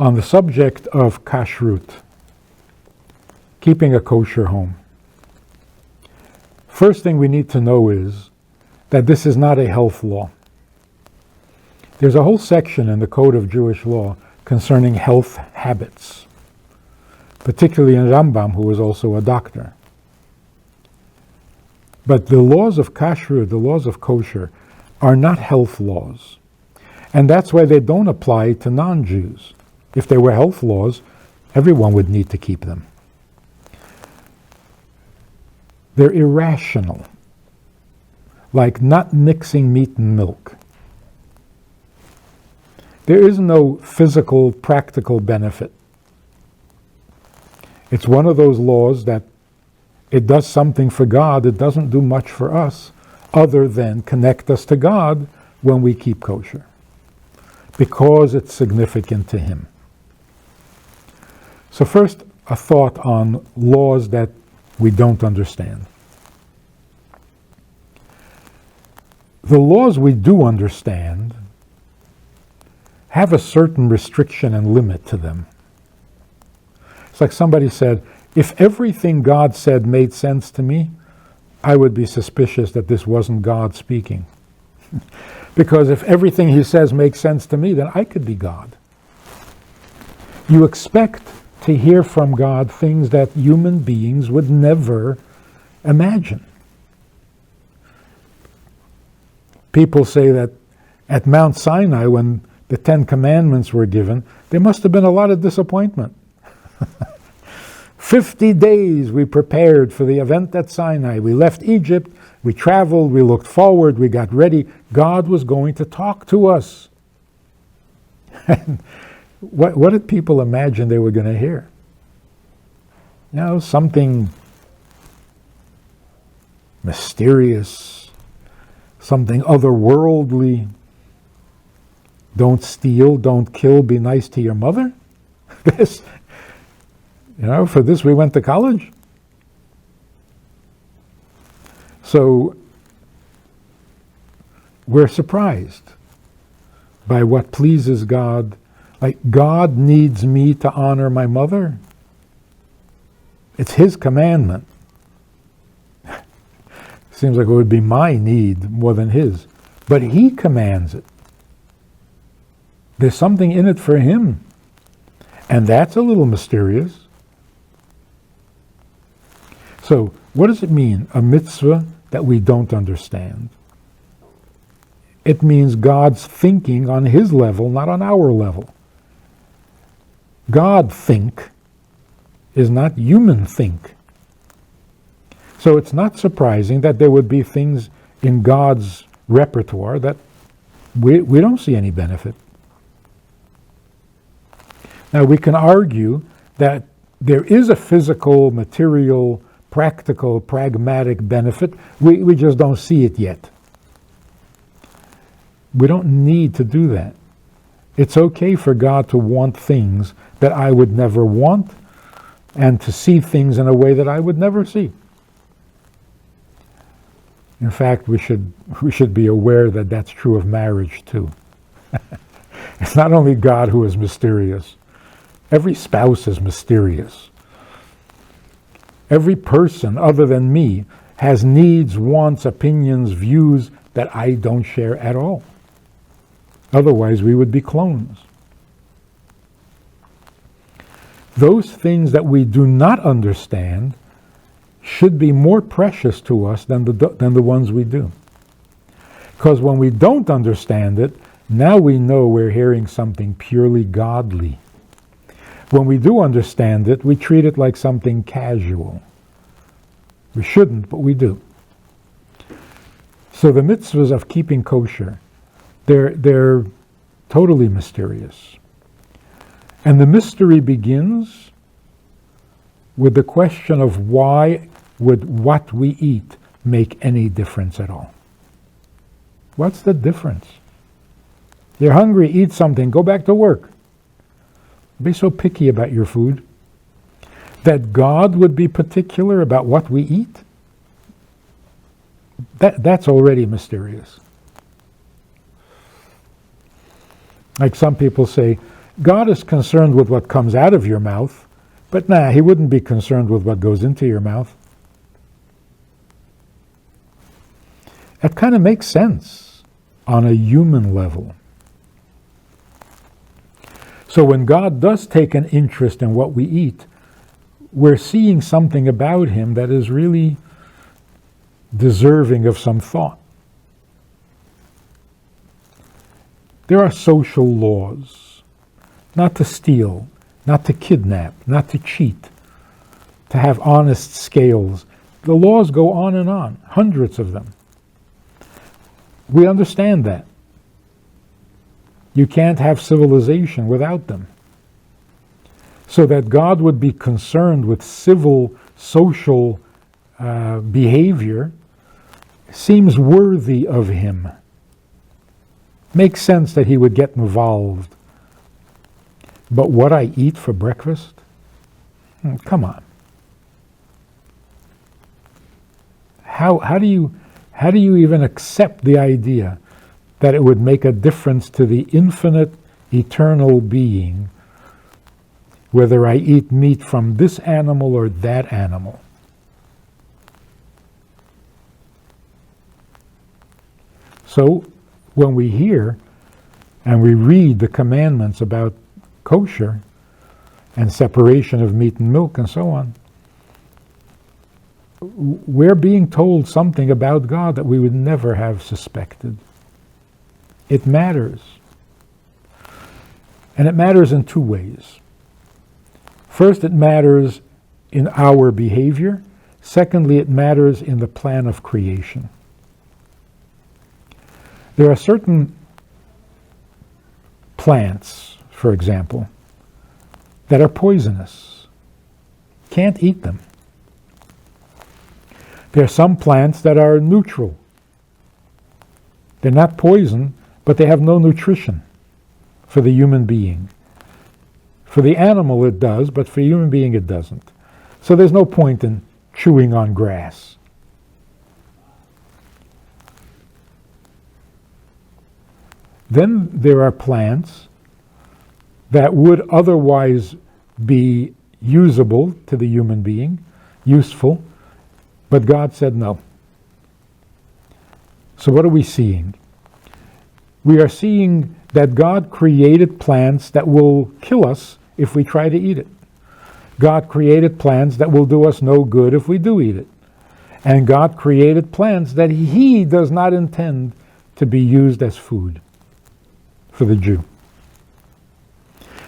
on the subject of kashrut, keeping a kosher home. First thing we need to know is that this is not a health law. There's a whole section in the Code of Jewish Law concerning health habits, particularly in Rambam, who is also a doctor. But the laws of kashrut, the laws of kosher, are not health laws. And that's why they don't apply to non-Jews. If they were health laws, everyone would need to keep them. They're irrational, like not mixing meat and milk. There is no physical, practical benefit. It's one of those laws that it does something for God, it doesn't do much for us, other than connect us to God when we keep kosher, because it's significant to Him. So first, a thought on laws that we don't understand. The laws we do understand have a certain restriction and limit to them. It's like somebody said, if everything God said made sense to me, I would be suspicious that this wasn't God speaking. Because if everything He says makes sense to me, then I could be God. You expect to hear from God things that human beings would never imagine. People say that at Mount Sinai, when the 10 Commandments were given, there must have been a lot of disappointment. 50 days we prepared for the event at Sinai. We left Egypt, we traveled, we looked forward, we got ready. God was going to talk to us. And what did people imagine they were going to hear? You know, something mysterious, something otherworldly. Don't steal, don't kill, be nice to your mother. This, for this we went to college. So we're surprised by what pleases God. Like, God needs me to honor my mother. It's His commandment. Seems like it would be my need more than His. But He commands it. There's something in it for Him. And that's a little mysterious. So, what does it mean, a mitzvah that we don't understand? It means God's thinking on His level, not on our level. God think is not human think. So it's not surprising that there would be things in God's repertoire that we don't see any benefit. Now we can argue that there is a physical, material, practical, pragmatic benefit. We just don't see it yet. We don't need to do that. It's okay for God to want things that I would never want, and to see things in a way that I would never see. In fact, we should be aware that that's true of marriage too. It's not only God who is mysterious. Every spouse is mysterious. Every person other than me has needs, wants, opinions, views that I don't share at all. Otherwise, we would be clones. Those things that we do not understand should be more precious to us than the ones we do. Because when we don't understand it, now we know we're hearing something purely godly. When we do understand it, we treat it like something casual. We shouldn't, but we do. So the mitzvahs of keeping kosher, they're totally mysterious. And the mystery begins with the question of why would what we eat make any difference at all? What's the difference? You're hungry, eat something, go back to work. Be so picky about your food. That God would be particular about what we eat? That's already mysterious. Like some people say, God is concerned with what comes out of your mouth, but he wouldn't be concerned with what goes into your mouth. That kind of makes sense on a human level. So when God does take an interest in what we eat, we're seeing something about him that is really deserving of some thought. There are social laws, not to steal, not to kidnap, not to cheat, to have honest scales. The laws go on, hundreds of them. We understand that. You can't have civilization without them. So that God would be concerned with civil, social behavior seems worthy of him. Makes sense that he would get involved. But what I eat for breakfast? Come on. How do you even accept the idea that it would make a difference to the infinite, eternal being whether I eat meat from this animal or that animal? So when we hear and we read the commandments about kosher and separation of meat and milk and so on, we're being told something about God that we would never have suspected. It matters. And it matters in two ways. First, it matters in our behavior. Secondly, it matters in the plan of creation. There are certain plants, for example, that are poisonous. Can't eat them. There are some plants that are neutral. They're not poison, but they have no nutrition for the human being. For the animal it does, but for the human being it doesn't. So there's no point in chewing on grass. Then there are plants that would otherwise be usable to the human being, useful, but God said no. So what are we seeing? We are seeing that God created plants that will kill us if we try to eat it. God created plants that will do us no good if we do eat it. And God created plants that he does not intend to be used as food for the Jew.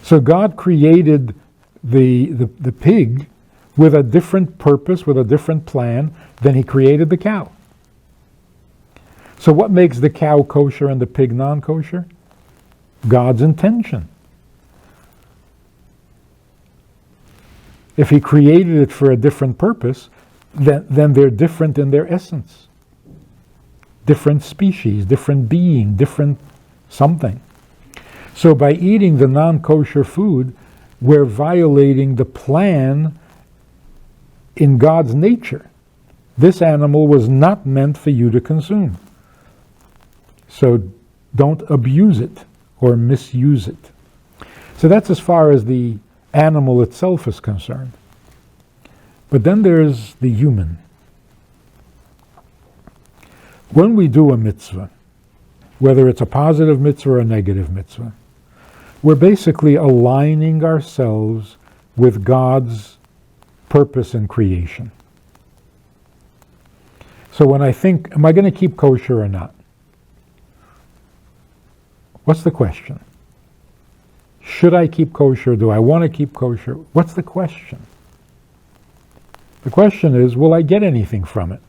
So God created the pig with a different purpose, with a different plan than he created the cow. So what makes the cow kosher and the pig non-kosher? God's intention. If he created it for a different purpose, then they're different in their essence. Different species, different being, different something. So by eating the non-kosher food, we're violating the plan in God's nature. This animal was not meant for you to consume. So don't abuse it or misuse it. So that's as far as the animal itself is concerned. But then there's the human. When we do a mitzvah, whether it's a positive mitzvah or a negative mitzvah, we're basically aligning ourselves with God's purpose in creation. So when I think, am I going to keep kosher or not? What's the question? Should I keep kosher? Do I want to keep kosher? What's the question? The question is, will I get anything from it?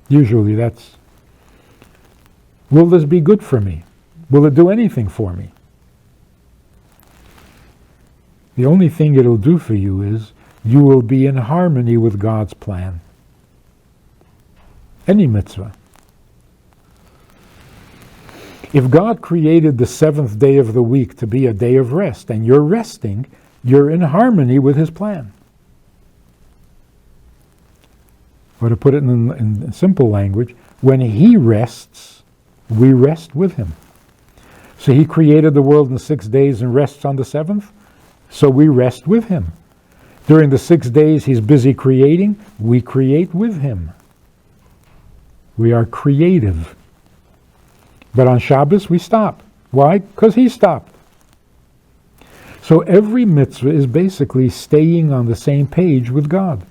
Usually that's, will this be good for me? Will it do anything for me? The only thing it'll do for you is you will be in harmony with God's plan. Any mitzvah. If God created the seventh day of the week to be a day of rest, and you're resting, you're in harmony with his plan. Or to put it in simple language, when he rests, we rest with him. So he created the world in 6 days and rests on the seventh. So we rest with him. During the 6 days he's busy creating, we create with him. We are creative. But on Shabbos we stop. Why? Because he stopped. So every mitzvah is basically staying on the same page with God,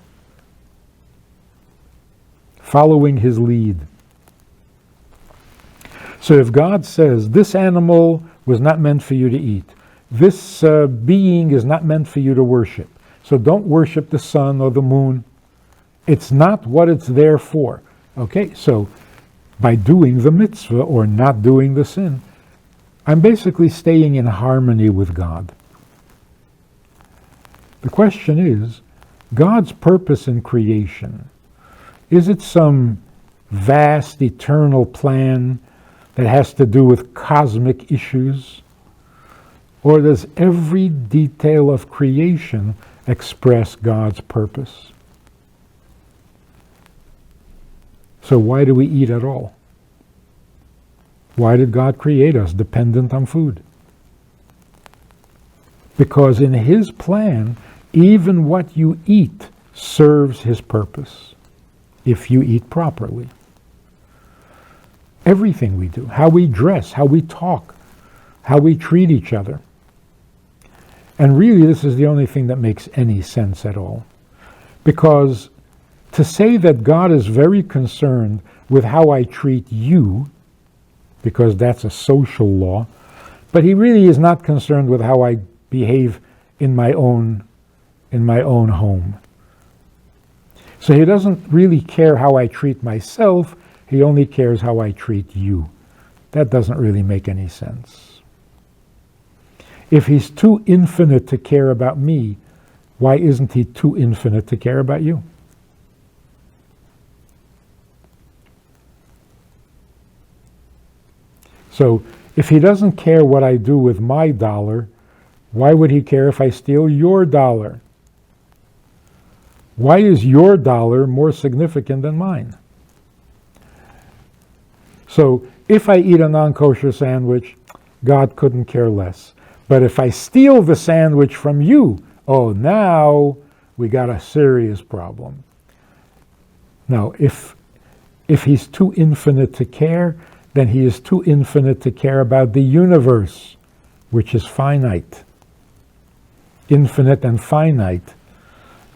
following his lead. So if God says, this animal was not meant for you to eat, this being is not meant for you to worship, so don't worship the sun or the moon, it's not what it's there for. Okay, so by doing the mitzvah or not doing the sin, I'm basically staying in harmony with God. The question is, God's purpose in creation, is it some vast eternal plan that has to do with cosmic issues? Or does every detail of creation express God's purpose? So why do we eat at all? Why did God create us dependent on food? Because in his plan, even what you eat serves his purpose, if you eat properly. Everything we do, how we dress, how we talk, how we treat each other. And really, this is the only thing that makes any sense at all. Because to say that God is very concerned with how I treat you, because that's a social law, but he really is not concerned with how I behave in my own home. So he doesn't really care how I treat myself, he only cares how I treat you. That doesn't really make any sense. If he's too infinite to care about me, why isn't he too infinite to care about you? So if he doesn't care what I do with my dollar, why would he care if I steal your dollar? Why is your dollar more significant than mine? So if I eat a non-kosher sandwich, God couldn't care less. But if I steal the sandwich from you, oh, now we got a serious problem. Now, if he's too infinite to care, then he is too infinite to care about the universe, which is finite. Infinite and finite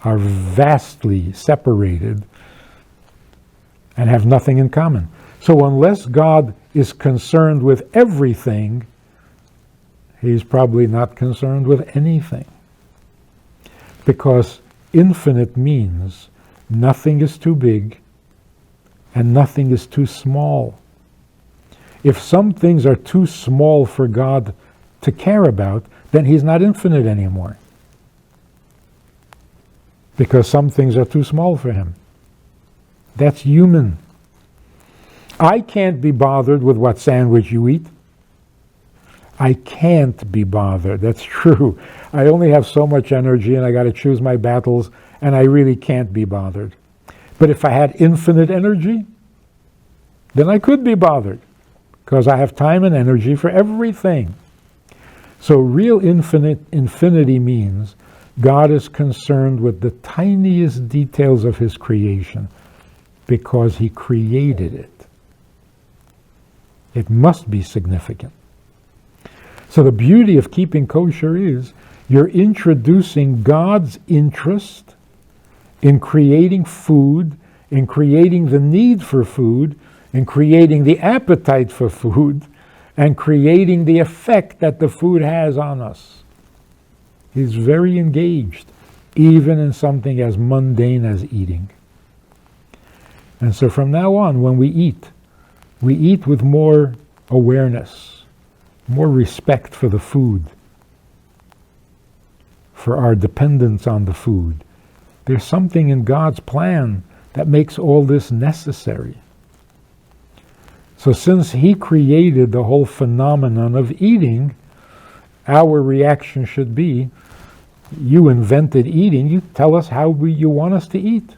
are vastly separated and have nothing in common. So unless God is concerned with everything, he's probably not concerned with anything. Because infinite means nothing is too big and nothing is too small. If some things are too small for God to care about, then he's not infinite anymore. Because some things are too small for him. That's human. I can't be bothered with what sandwich you eat. I can't be bothered. That's true. I only have so much energy and I got to choose my battles, and I really can't be bothered. But if I had infinite energy, then I could be bothered, because I have time and energy for everything. So real infinity means God is concerned with the tiniest details of his creation because he created it. It must be significant. So the beauty of keeping kosher is you're introducing God's interest in creating food, in creating the need for food, in creating the appetite for food, and creating the effect that the food has on us. He's very engaged, even in something as mundane as eating. And so from now on, when we eat with more awareness, more respect for the food, for our dependence on the food. There's something in God's plan that makes all this necessary. So since he created the whole phenomenon of eating, our reaction should be, you invented eating, you tell us how you want us to eat.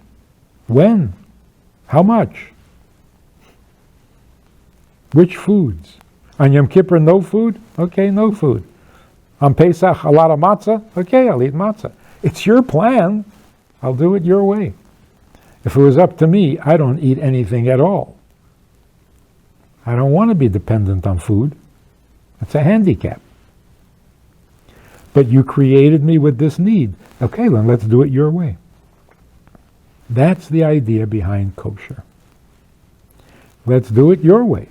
When? How much? Which foods? On Yom Kippur, no food? Okay, no food. On Pesach, a lot of matzah? Okay, I'll eat matzah. It's your plan. I'll do it your way. If it was up to me, I don't eat anything at all. I don't want to be dependent on food. It's a handicap. But you created me with this need. Okay, then let's do it your way. That's the idea behind kosher. Let's do it your way.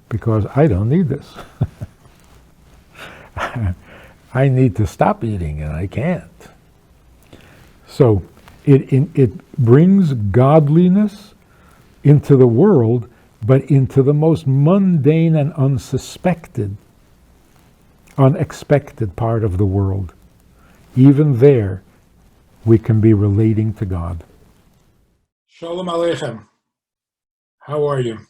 Because I don't need this. I need to stop eating and I can't. So it brings godliness into the world, but into the most mundane and unexpected part of the world. Even there, we can be relating to God. Shalom Aleichem. How are you?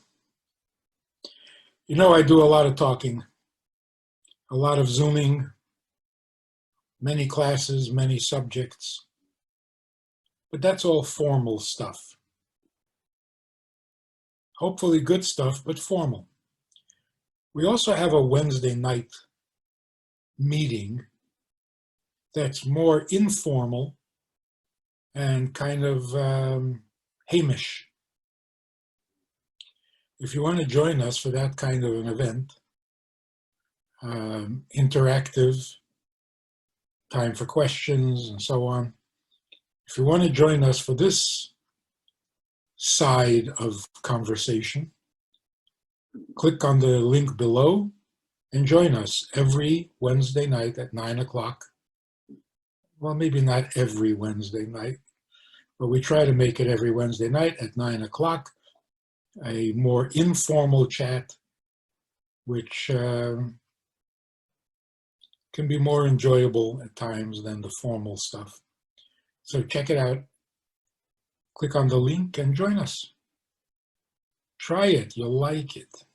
You know, I do a lot of talking, a lot of Zooming, many classes, many subjects, but that's all formal stuff. Hopefully good stuff, but formal. We also have a Wednesday night meeting that's more informal and kind of Hamish. If you want to join us for that kind of an event, interactive, time for questions and so on, if you want to join us for this side of conversation, click on the link below and join us every Wednesday night at 9 o'clock. Well, maybe not every Wednesday night, but we try to make it every Wednesday night at 9 o'clock, a more informal chat, which can be more enjoyable at times than the formal stuff. So check it out. Click on the link and join us. Try it, you'll like it.